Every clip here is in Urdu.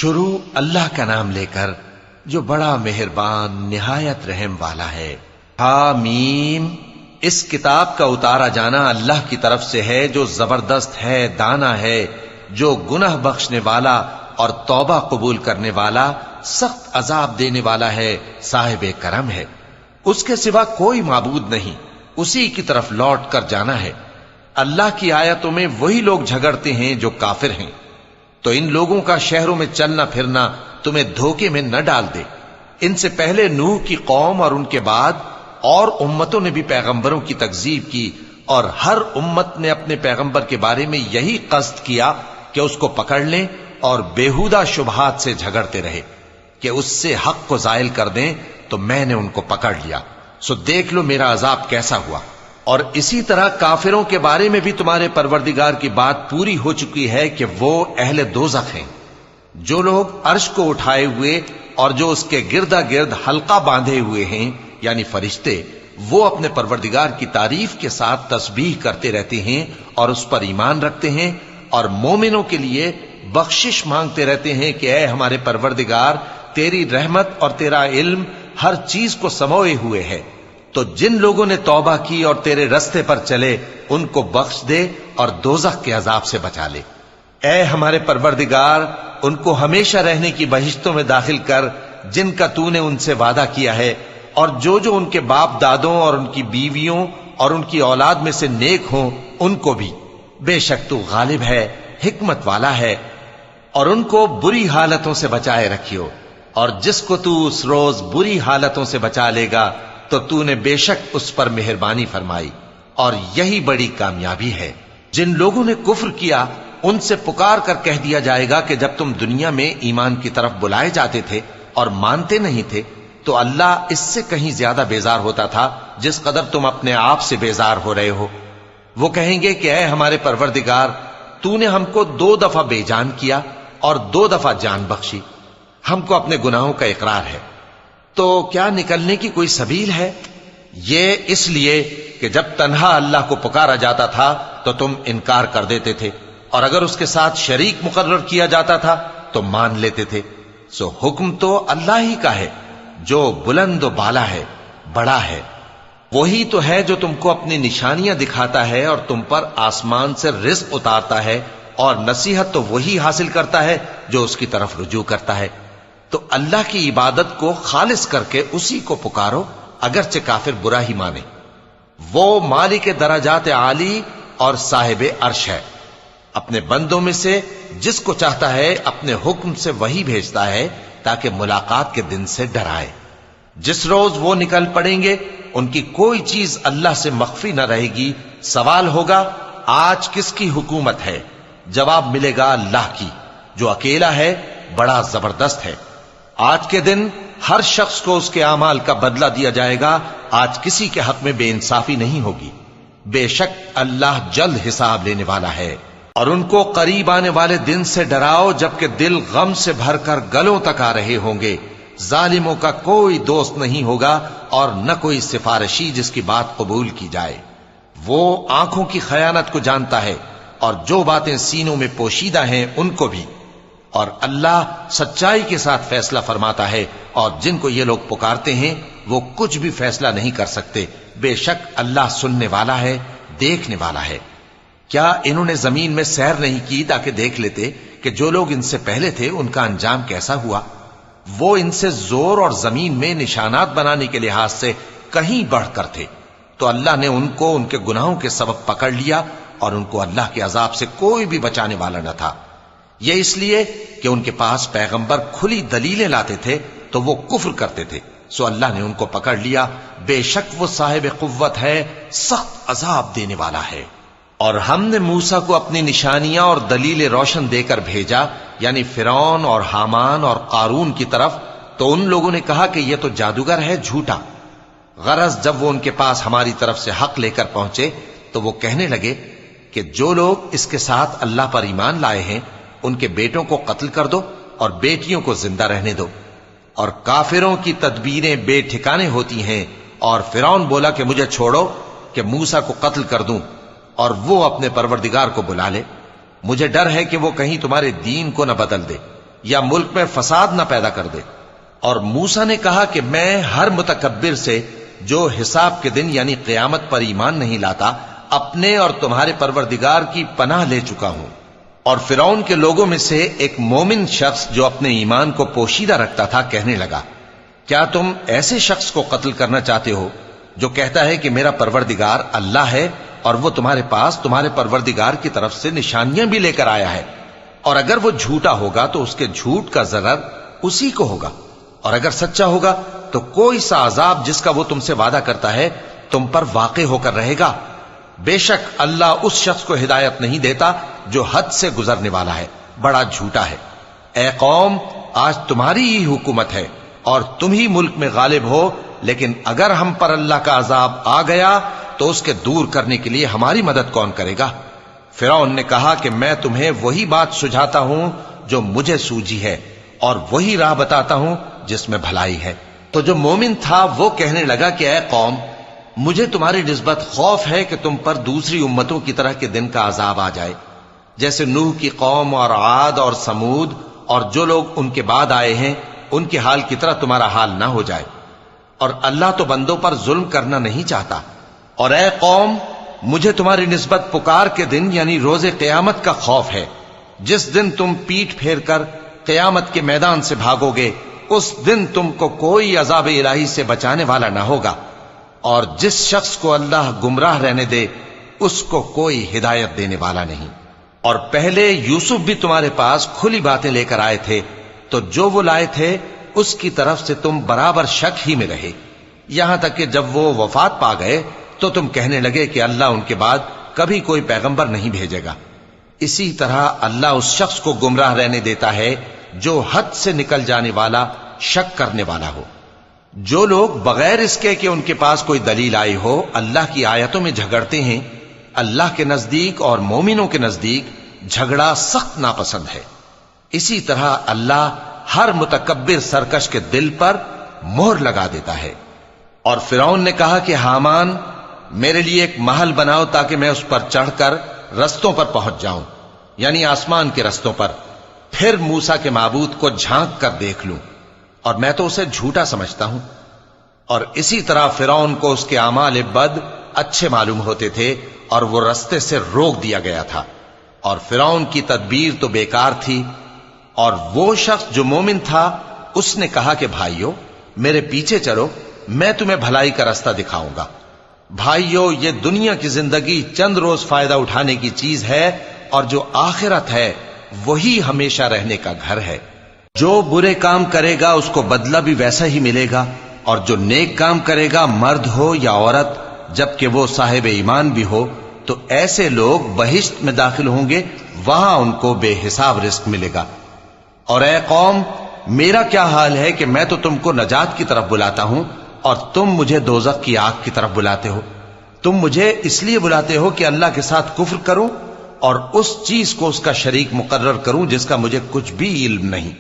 شروع اللہ کا نام لے کر جو بڑا مہربان نہایت رحم والا ہے۔ حامیم، اس کتاب کا اتارا جانا اللہ کی طرف سے ہے جو زبردست ہے، دانا ہے، جو گناہ بخشنے والا اور توبہ قبول کرنے والا، سخت عذاب دینے والا ہے، صاحب کرم ہے۔ اس کے سوا کوئی معبود نہیں، اسی کی طرف لوٹ کر جانا ہے۔ اللہ کی آیتوں میں وہی لوگ جھگڑتے ہیں جو کافر ہیں، تو ان لوگوں کا شہروں میں چلنا پھرنا تمہیں دھوکے میں نہ ڈال دے۔ ان سے پہلے نوح کی قوم اور ان کے بعد اور امتوں نے بھی پیغمبروں کی تکذیب کی، اور ہر امت نے اپنے پیغمبر کے بارے میں یہی قصد کیا کہ اس کو پکڑ لیں اور بیہودہ شبہات سے جھگڑتے رہے کہ اس سے حق کو زائل کر دیں، تو میں نے ان کو پکڑ لیا، سو دیکھ لو میرا عذاب کیسا ہوا۔ اور اسی طرح کافروں کے بارے میں بھی تمہارے پروردگار کی بات پوری ہو چکی ہے کہ وہ اہل دوزخ ہیں۔ جو لوگ عرش کو اٹھائے ہوئے اور جو اس کے گردا گرد حلقہ باندھے ہوئے ہیں یعنی فرشتے، وہ اپنے پروردگار کی تعریف کے ساتھ تسبیح کرتے رہتے ہیں اور اس پر ایمان رکھتے ہیں، اور مومنوں کے لیے بخشش مانگتے رہتے ہیں کہ اے ہمارے پروردگار، تیری رحمت اور تیرا علم ہر چیز کو سموئے ہوئے ہے، تو جن لوگوں نے توبہ کی اور تیرے رستے پر چلے ان کو بخش دے اور دوزخ کے عذاب سے بچا لے۔ اے ہمارے پروردگار، ان کو ہمیشہ رہنے کی بہشتوں میں داخل کر جن کا تو نے ان سے وعدہ کیا ہے، اور جو جو ان کے باپ دادوں اور ان کی بیویوں اور ان کی اولاد میں سے نیک ہوں ان کو بھی، بے شک تو غالب ہے، حکمت والا ہے۔ اور ان کو بری حالتوں سے بچائے رکھیو، اور جس کو تو اس روز بری حالتوں سے بچا لے گا تو نے بے شک اس پر مہربانی فرمائی، اور یہی بڑی کامیابی ہے۔ جن لوگوں نے کفر کیا ان سے پکار کر کہہ دیا جائے گا کہ جب تم دنیا میں ایمان کی طرف بلائے جاتے تھے اور مانتے نہیں تھے تو اللہ اس سے کہیں زیادہ بیزار ہوتا تھا جس قدر تم اپنے آپ سے بیزار ہو رہے ہو۔ وہ کہیں گے کہ اے ہمارے پروردگار، تو نے ہم کو 2 دفعہ بے جان کیا اور 2 دفعہ جان بخشی، ہم کو اپنے گناہوں کا اقرار ہے، تو کیا نکلنے کی کوئی سبیل ہے؟ یہ اس لیے کہ جب تنہا اللہ کو پکارا جاتا تھا تو تم انکار کر دیتے تھے، اور اگر اس کے ساتھ شریک مقرر کیا جاتا تھا تو مان لیتے تھے۔ سو حکم تو اللہ ہی کا ہے جو بلند و بالا ہے، بڑا ہے۔ وہی تو ہے جو تم کو اپنی نشانیاں دکھاتا ہے اور تم پر آسمان سے رزق اتارتا ہے، اور نصیحت تو وہی حاصل کرتا ہے جو اس کی طرف رجوع کرتا ہے۔ تو اللہ کی عبادت کو خالص کر کے اسی کو پکارو، اگرچہ کافر برا ہی مانے۔ وہ مالک درجات عالی اور صاحب عرش ہے، اپنے بندوں میں سے جس کو چاہتا ہے اپنے حکم سے وہی بھیجتا ہے تاکہ ملاقات کے دن سے ڈرائے۔ جس روز وہ نکل پڑیں گے ان کی کوئی چیز اللہ سے مخفی نہ رہے گی۔ سوال ہوگا آج کس کی حکومت ہے؟ جواب ملے گا اللہ کی، جو اکیلا ہے، بڑا زبردست ہے۔ آج کے دن ہر شخص کو اس کے اعمال کا بدلہ دیا جائے گا، آج کسی کے حق میں بے انصافی نہیں ہوگی۔ بے شک اللہ جلد حساب لینے والا ہے۔ اور ان کو قریب آنے والے دن سے ڈراؤ جبکہ دل غم سے بھر کر گلوں تک آ رہے ہوں گے۔ ظالموں کا کوئی دوست نہیں ہوگا اور نہ کوئی سفارشی جس کی بات قبول کی جائے۔ وہ آنکھوں کی خیانت کو جانتا ہے اور جو باتیں سینوں میں پوشیدہ ہیں ان کو بھی، اور اللہ سچائی کے ساتھ فیصلہ فرماتا ہے، اور جن کو یہ لوگ پکارتے ہیں وہ کچھ بھی فیصلہ نہیں کر سکتے۔ بے شک اللہ سننے والا ہے، دیکھنے والا ہے۔ کیا انہوں نے زمین میں سیر نہیں کی تاکہ دیکھ لیتے کہ جو لوگ ان سے پہلے تھے ان کا انجام کیسا ہوا؟ وہ ان سے زور اور زمین میں نشانات بنانے کے لحاظ سے کہیں بڑھ کر تھے، تو اللہ نے ان کو ان کے گناہوں کے سبب پکڑ لیا، اور ان کو اللہ کے عذاب سے کوئی بھی بچانے والا نہ تھا۔ یہ اس لیے کہ ان کے پاس پیغمبر کھلی دلیلیں لاتے تھے تو وہ کفر کرتے تھے، سو اللہ نے ان کو پکڑ لیا۔ بے شک وہ صاحب قوت ہے، سخت عذاب دینے والا ہے۔ اور ہم نے موسیٰ کو اپنی نشانیاں اور دلیل روشن دے کر بھیجا، یعنی فرعون اور حامان اور قارون کی طرف، تو ان لوگوں نے کہا کہ یہ تو جادوگر ہے، جھوٹا۔ غرض جب وہ ان کے پاس ہماری طرف سے حق لے کر پہنچے تو وہ کہنے لگے کہ جو لوگ اس کے ساتھ اللہ پر ایمان لائے ہیں ان کے بیٹوں کو قتل کر دو اور بیٹیوں کو زندہ رہنے دو۔ اور کافروں کی تدبیریں بے ٹھکانے ہوتی ہیں، اور فرعون بولا کہ مجھے چھوڑو کہ موسیٰ کو قتل کر دوں اور وہ اپنے پروردگار کو بلا لے، مجھے ڈر ہے کہ وہ کہیں تمہارے دین کو نہ بدل دے۔ یا ملک میں فساد نہ پیدا کر دے۔ اور موسیٰ نے کہا کہ میں ہر متکبر سے جو حساب کے دن یعنی قیامت پر ایمان نہیں لاتا اپنے اور تمہارے پروردگار کی پناہ لے چکا ہوں۔ اور فرعون کے لوگوں میں سے ایک مومن شخص جو اپنے ایمان کو پوشیدہ رکھتا تھا کہنے لگا، کیا تم ایسے شخص کو قتل کرنا چاہتے ہو جو کہتا ہے کہ میرا پروردگار اللہ ہے اور وہ تمہارے پاس تمہارے پروردگار کی طرف سے نشانیاں بھی لے کر آیا ہے؟ اور اگر وہ جھوٹا ہوگا تو اس کے جھوٹ کا ضرر اسی کو ہوگا، اور اگر سچا ہوگا تو کوئی سا عذاب جس کا وہ تم سے وعدہ کرتا ہے تم پر واقع ہو کر رہے گا۔ بے شک اللہ اس شخص کو ہدایت نہیں دیتا جو حد سے گزرنے والا ہے، بڑا جھوٹا ہے۔ اے قوم، آج تمہاری ہی حکومت ہے اور تم ہی ملک میں غالب ہو، لیکن اگر ہم پر اللہ کا عذاب آ گیا تو اس کے دور کرنے کے لیے ہماری مدد کون کرے گا؟ فرعون نے کہا کہ میں تمہیں وہی بات سجھاتا ہوں جو مجھے سوجھی ہے اور وہی راہ بتاتا ہوں جس میں بھلائی ہے۔ تو جو مومن تھا وہ کہنے لگا کہ اے قوم، مجھے تمہاری نسبت خوف ہے کہ تم پر دوسری امتوں کی طرح کے دن کا عذاب آ جائے، جیسے نوح کی قوم اور عاد اور سمود اور جو لوگ ان کے بعد آئے ہیں ان کے حال کی طرح تمہارا حال نہ ہو جائے۔ اور اللہ تو بندوں پر ظلم کرنا نہیں چاہتا۔ اور اے قوم، مجھے تمہاری نسبت پکار کے دن یعنی روز قیامت کا خوف ہے، جس دن تم پیٹ پھیر کر قیامت کے میدان سے بھاگو گے، اس دن تم کو کوئی عذاب الہی سے بچانے والا نہ ہوگا، اور جس شخص کو اللہ گمراہ رہنے دے اس کو کوئی ہدایت دینے والا نہیں۔ اور پہلے یوسف بھی تمہارے پاس کھلی باتیں لے کر آئے تھے، تو جو وہ لائے تھے اس کی طرف سے تم برابر شک ہی میں رہے، یہاں تک کہ جب وہ وفات پا گئے تو تم کہنے لگے کہ اللہ ان کے بعد کبھی کوئی پیغمبر نہیں بھیجے گا۔ اسی طرح اللہ اس شخص کو گمراہ رہنے دیتا ہے جو حد سے نکل جانے والا، شک کرنے والا ہو۔ جو لوگ بغیر اس کے کہ ان کے پاس کوئی دلیل آئی ہو اللہ کی آیتوں میں جھگڑتے ہیں، اللہ کے نزدیک اور مومنوں کے نزدیک جھگڑا سخت ناپسند ہے۔ اسی طرح اللہ ہر متکبر سرکش کے دل پر مہر لگا دیتا ہے۔ اور فرعون نے کہا کہ حامان، میرے لیے ایک محل بناؤ تاکہ میں اس پر چڑھ کر رستوں پر پہنچ جاؤں، یعنی آسمان کے رستوں پر، پھر موسیٰ کے معبود کو جھانک کر دیکھ لوں، اور میں تو اسے جھوٹا سمجھتا ہوں۔ اور اسی طرح فرعون کو اس کے اعمال بد اچھے معلوم ہوتے تھے اور وہ رستے سے روک دیا گیا تھا، اور فرعون کی تدبیر تو بیکار تھی۔ اور وہ شخص جو مومن تھا اس نے کہا کہ بھائیو، میرے پیچھے چلو، میں تمہیں بھلائی کا رستہ دکھاؤں گا۔ بھائیو، یہ دنیا کی زندگی چند روز فائدہ اٹھانے کی چیز ہے، اور جو آخرت ہے وہی ہمیشہ رہنے کا گھر ہے۔ جو برے کام کرے گا اس کو بدلہ بھی ویسا ہی ملے گا، اور جو نیک کام کرے گا، مرد ہو یا عورت، جبکہ وہ صاحب ایمان بھی ہو، تو ایسے لوگ بہشت میں داخل ہوں گے، وہاں ان کو بے حساب رزق ملے گا۔ اور اے قوم، میرا کیا حال ہے کہ میں تو تم کو نجات کی طرف بلاتا ہوں اور تم مجھے دوزخ کی آگ کی طرف بلاتے ہو۔ تم مجھے اس لیے بلاتے ہو کہ اللہ کے ساتھ کفر کروں اور اس چیز کو اس کا شریک مقرر کروں جس کا مجھے کچھ بھی علم نہیں،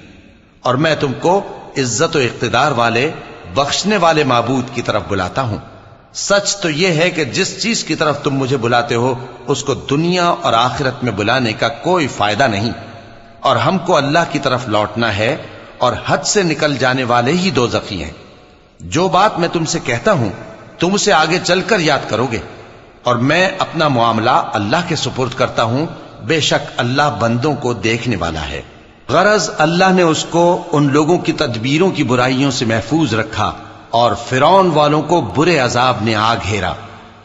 اور میں تم کو عزت و اقتدار والے، بخشنے والے معبود کی طرف بلاتا ہوں۔ سچ تو یہ ہے کہ جس چیز کی طرف تم مجھے بلاتے ہو اس کو دنیا اور آخرت میں بلانے کا کوئی فائدہ نہیں، اور ہم کو اللہ کی طرف لوٹنا ہے، اور حد سے نکل جانے والے ہی دوزخی ہیں۔ جو بات میں تم سے کہتا ہوں تم اسے آگے چل کر یاد کرو گے، اور میں اپنا معاملہ اللہ کے سپرد کرتا ہوں، بے شک اللہ بندوں کو دیکھنے والا ہے۔ غرض اللہ نے اس کو ان لوگوں کی تدبیروں کی برائیوں سے محفوظ رکھا، اور فرعون والوں کو برے عذاب نے آ گھیرا،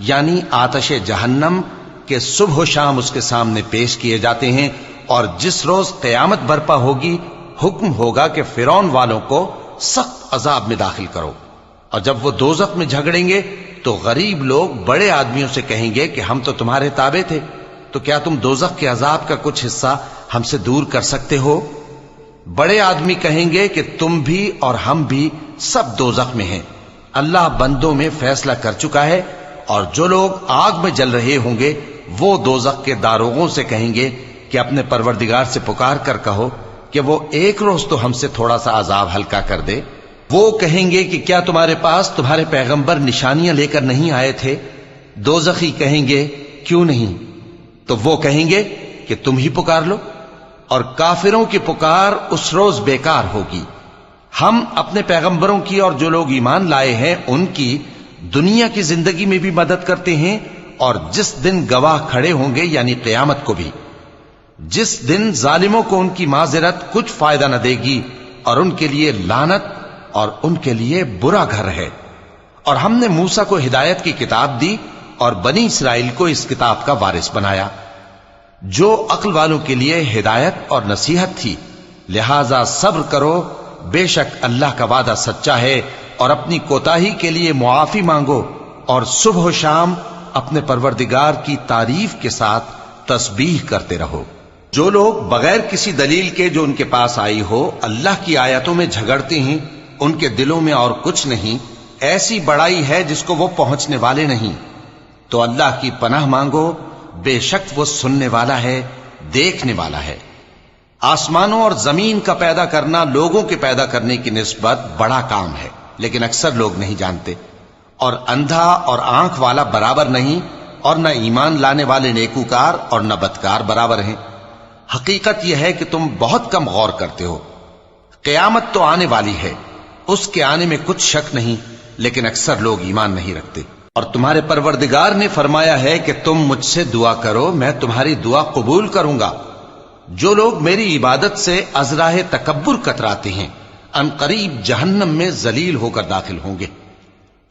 یعنی آتش جہنم کے صبح و شام اس کے سامنے پیش کیے جاتے ہیں، اور جس روز قیامت برپا ہوگی حکم ہوگا کہ فرعون والوں کو سخت عذاب میں داخل کرو۔ اور جب وہ دوزخ میں جھگڑیں گے تو غریب لوگ بڑے آدمیوں سے کہیں گے کہ ہم تو تمہارے تابع تھے، تو کیا تم دوزخ کے عذاب کا کچھ حصہ ہم سے دور کر سکتے ہو؟ بڑے آدمی کہیں گے کہ تم بھی اور ہم بھی سب دوزخ میں ہیں، اللہ بندوں میں فیصلہ کر چکا ہے۔ اور جو لوگ آگ میں جل رہے ہوں گے وہ دوزخ کے داروغوں سے کہیں گے کہ اپنے پروردگار سے پکار کر کہو کہ وہ ایک روز تو ہم سے تھوڑا سا عذاب ہلکا کر دے۔ وہ کہیں گے کہ کیا تمہارے پاس تمہارے پیغمبر نشانیاں لے کر نہیں آئے تھے؟ دوزخی کہیں گے کیوں نہیں؟ تو وہ کہیں گے کہ تم ہی پکار لو۔ اور کافروں کی پکار اس روز بیکار ہوگی۔ ہم اپنے پیغمبروں کی اور جو لوگ ایمان لائے ہیں ان کی دنیا کی زندگی میں بھی مدد کرتے ہیں، اور جس دن گواہ کھڑے ہوں گے یعنی قیامت کو بھی، جس دن ظالموں کو ان کی معذرت کچھ فائدہ نہ دے گی، اور ان کے لیے لعنت اور ان کے لیے برا گھر ہے۔ اور ہم نے موسیٰ کو ہدایت کی کتاب دی اور بنی اسرائیل کو اس کتاب کا وارث بنایا، جو عقل والوں کے لیے ہدایت اور نصیحت تھی۔ لہذا صبر کرو، بے شک اللہ کا وعدہ سچا ہے، اور اپنی کوتاہی کے لیے معافی مانگو، اور صبح و شام اپنے پروردگار کی تعریف کے ساتھ تسبیح کرتے رہو۔ جو لوگ بغیر کسی دلیل کے جو ان کے پاس آئی ہو اللہ کی آیتوں میں جھگڑتے ہیں، ان کے دلوں میں اور کچھ نہیں، ایسی بڑائی ہے جس کو وہ پہنچنے والے نہیں۔ تو اللہ کی پناہ مانگو، بے شک وہ سننے والا ہے، دیکھنے والا ہے۔ آسمانوں اور زمین کا پیدا کرنا لوگوں کے پیدا کرنے کی نسبت بڑا کام ہے، لیکن اکثر لوگ نہیں جانتے۔ اور اندھا اور آنکھ والا برابر نہیں، اور نہ ایمان لانے والے نیکوکار اور نہ بدکار برابر ہیں۔ حقیقت یہ ہے کہ تم بہت کم غور کرتے ہو۔ قیامت تو آنے والی ہے، اس کے آنے میں کچھ شک نہیں، لیکن اکثر لوگ ایمان نہیں رکھتے۔ اور تمہارے پروردگار نے فرمایا ہے کہ تم مجھ سے دعا کرو، میں تمہاری دعا قبول کروں گا۔ جو لوگ میری عبادت سے ازراہ تکبر کتراتے ہیں، ان قریب جہنم میں ذلیل ہو کر داخل ہوں گے۔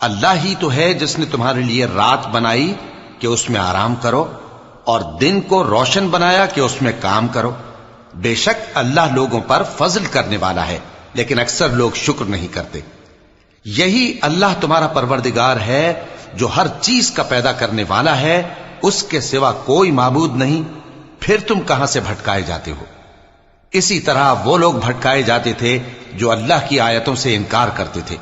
اللہ ہی تو ہے جس نے تمہارے لیے رات بنائی کہ اس میں آرام کرو، اور دن کو روشن بنایا کہ اس میں کام کرو۔ بے شک اللہ لوگوں پر فضل کرنے والا ہے، لیکن اکثر لوگ شکر نہیں کرتے۔ یہی اللہ تمہارا پروردگار ہے جو ہر چیز کا پیدا کرنے والا ہے، اس کے سوا کوئی معبود نہیں، پھر تم کہاں سے بھٹکائے جاتے ہو؟ اسی طرح وہ لوگ بھٹکائے جاتے تھے جو اللہ کی آیتوں سے انکار کرتے تھے۔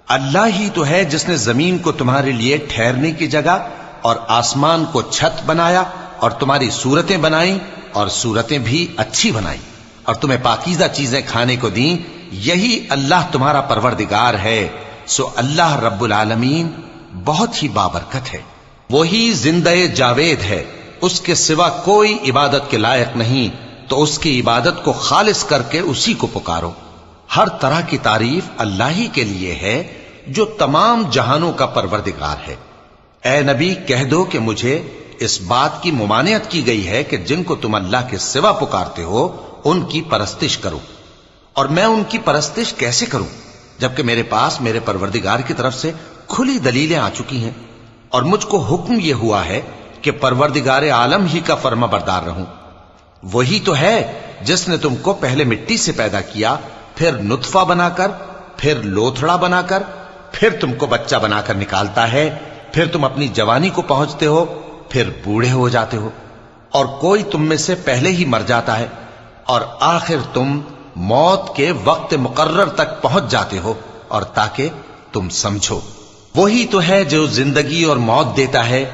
اللہ ہی تو ہے جس نے زمین کو تمہارے لیے ٹھہرنے کی جگہ اور آسمان کو چھت بنایا، اور تمہاری صورتیں بنائیں اور صورتیں بھی اچھی بنائیں، اور تمہیں پاکیزہ چیزیں کھانے کو دیں۔ یہی اللہ تمہارا پروردگار ہے، سو اللہ رب العالمین بہت ہی بابرکت ہے۔ وہی زندہ جاوید ہے، اس کے سوا کوئی عبادت کے لائق نہیں، تو اس کی عبادت کو خالص کر کے اسی کو پکارو۔ ہر طرح کی تعریف اللہ ہی کے لیے ہے جو تمام جہانوں کا پروردگار ہے۔ اے نبی کہہ دو کہ مجھے اس بات کی ممانعت کی گئی ہے کہ جن کو تم اللہ کے سوا پکارتے ہو ان کی پرستش کرو، اور میں ان کی پرستش کیسے کروں جبکہ میرے پاس میرے پروردگار کی طرف سے کھلی دلیلیں آ چکی ہیں، اور مجھ کو حکم یہ ہوا ہے کہ پروردگار عالم ہی کا فرما بردار رہوں۔ وہی تو ہے جس نے تم کو پہلے مٹی سے پیدا کیا، پھر نطفہ بنا کر، پھر لوتھڑا بنا کر، پھر تم کو بچہ بنا کر نکالتا ہے، پھر تم اپنی جوانی کو پہنچتے ہو، پھر بوڑھے ہو جاتے ہو، اور کوئی تم میں سے پہلے ہی مر جاتا ہے، اور آخر تم موت کے وقت مقرر تک پہنچ جاتے ہو، اور تاکہ تم سمجھو۔ وہی تو ہے جو زندگی اور موت دیتا ہے،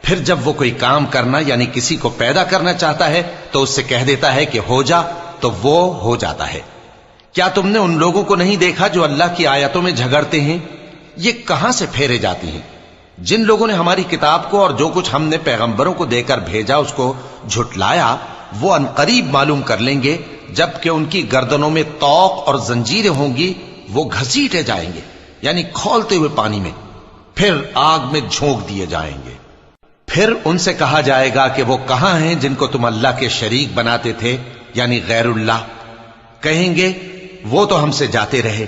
پھر جب وہ کوئی کام کرنا یعنی کسی کو پیدا کرنا چاہتا ہے تو اس سے کہہ دیتا ہے کہ ہو جا، تو وہ ہو جاتا ہے۔ کیا تم نے ان لوگوں کو نہیں دیکھا جو اللہ کی آیتوں میں جھگڑتے ہیں؟ یہ کہاں سے پھیرے جاتی ہیں؟ جن لوگوں نے ہماری کتاب کو اور جو کچھ ہم نے پیغمبروں کو دے کر بھیجا اس کو جھٹلایا، وہ انقریب معلوم کر لیں گے جبکہ ان کی گردنوں میں طوق اور زنجیریں ہوں گی، وہ گھسیٹے جائیں گے یعنی کھولتے ہوئے پانی میں، پھر آگ میں جھونک دیے جائیں گے۔ پھر ان سے کہا جائے گا کہ وہ کہاں ہیں جن کو تم اللہ کے شریک بناتے تھے یعنی غیر اللہ؟ کہیں گے وہ تو ہم سے جاتے رہے،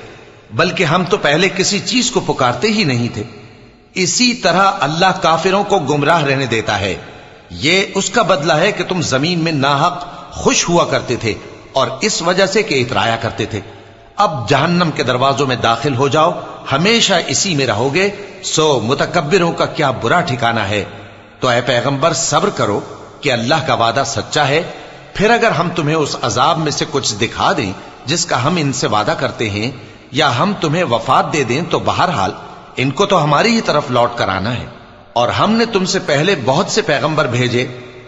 بلکہ ہم تو پہلے کسی چیز کو پکارتے ہی نہیں تھے۔ اسی طرح اللہ کافروں کو گمراہ رہنے دیتا ہے، یہ اس کا بدلہ ہے کہ تم زمین میں ناحق خوش ہوا کرتے تھے اور اس وجہ سے کہ اترایا کرتے تھے۔ اب جہنم کے دروازوں میں داخل ہو جاؤ، ہمیشہ اسی میں رہو گے، سو متکبروں کا کیا برا ٹھکانہ ہے۔ تو اے پیغمبر صبر کرو کہ اللہ کا وعدہ سچا ہے، پھر اگر ہم تمہیں اس عذاب میں سے کچھ دکھا دیں جس کا ہم ان سے وعدہ کرتے ہیں، یا ہم تمہیں وفات دے دیں، تو بہرحال ان کو تو ہماری ہی طرف لوٹ کر آنا ہے۔ اور ہم نے تم سے پہلے بہت سے پیغمبر بھیجے،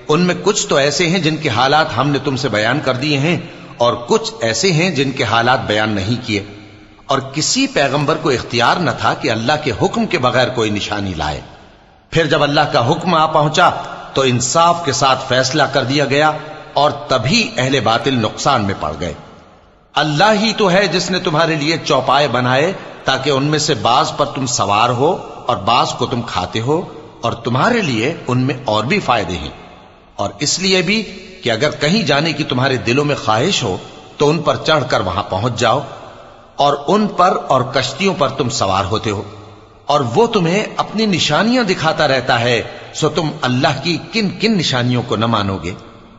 ان میں کچھ تو ایسے ہیں جن کے حالات ہم نے تم سے بیان کر دیے ہیں، اور کچھ ایسے ہیں جن کے حالات بیان نہیں کیے۔ اور کسی پیغمبر کو اختیار نہ تھا کہ اللہ کے حکم کے بغیر کوئی نشانی لائے۔ پھر جب اللہ کا حکم آ پہنچا تو انصاف کے ساتھ فیصلہ کر دیا گیا، اور تبھی اہل باطل نقصان میں پڑ گئے۔ اللہ ہی تو ہے جس نے تمہارے لیے چوپائے بنائے تاکہ ان میں سے بعض پر تم سوار ہو اور بعض کو تم کھاتے ہو، اور تمہارے لیے ان میں اور بھی فائدے ہیں، اور اس لیے بھی کہ اگر کہیں جانے کی تمہارے دلوں میں خواہش ہو تو ان پر چڑھ کر وہاں پہنچ جاؤ، اور ان پر اور کشتیوں پر تم سوار ہوتے ہو، اور وہ تمہیں اپنی نشانیاں دکھاتا رہتا ہے، سو تم اللہ کی کن کن نشانیوں کو نہ مانو گے؟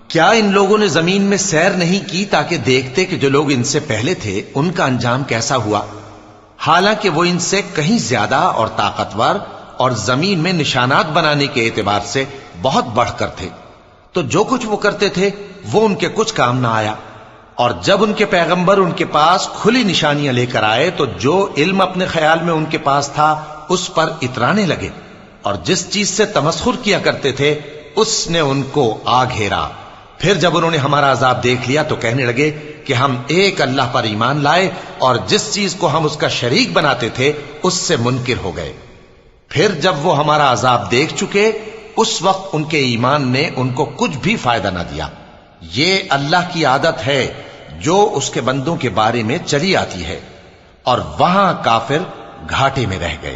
کیا ان لوگوں نے زمین میں سیر نہیں کی تاکہ دیکھتے کہ جو لوگ ان سے پہلے تھے ان کا انجام کیسا ہوا، حالانکہ وہ ان سے کہیں زیادہ اور طاقتور اور زمین میں نشانات بنانے کے اعتبار سے بہت بڑھ کر تھے، تو جو کچھ وہ کرتے تھے وہ ان کے کچھ کام نہ آیا۔ اور جب ان کے پیغمبر ان کے پاس کھلی نشانیاں لے کر آئے تو جو علم اپنے خیال میں ان کے پاس تھا اس پر اترانے لگے، اور جس چیز سے تمسخر کیا کرتے تھے اس نے ان کو آ گھیرا۔ پھر جب انہوں نے ہمارا عذاب دیکھ لیا تو کہنے لگے کہ ہم ایک اللہ پر ایمان لائے، اور جس چیز کو ہم اس کا شریک بناتے تھے اس سے منکر ہو گئے۔ پھر جب وہ ہمارا عذاب دیکھ چکے اس وقت ان کے ایمان نے ان کو کچھ بھی فائدہ نہ دیا۔ یہ اللہ کی عادت ہے جو اس کے بندوں کے بارے میں چلی آتی ہے، اور وہاں کافر گھاٹے میں رہ گئے۔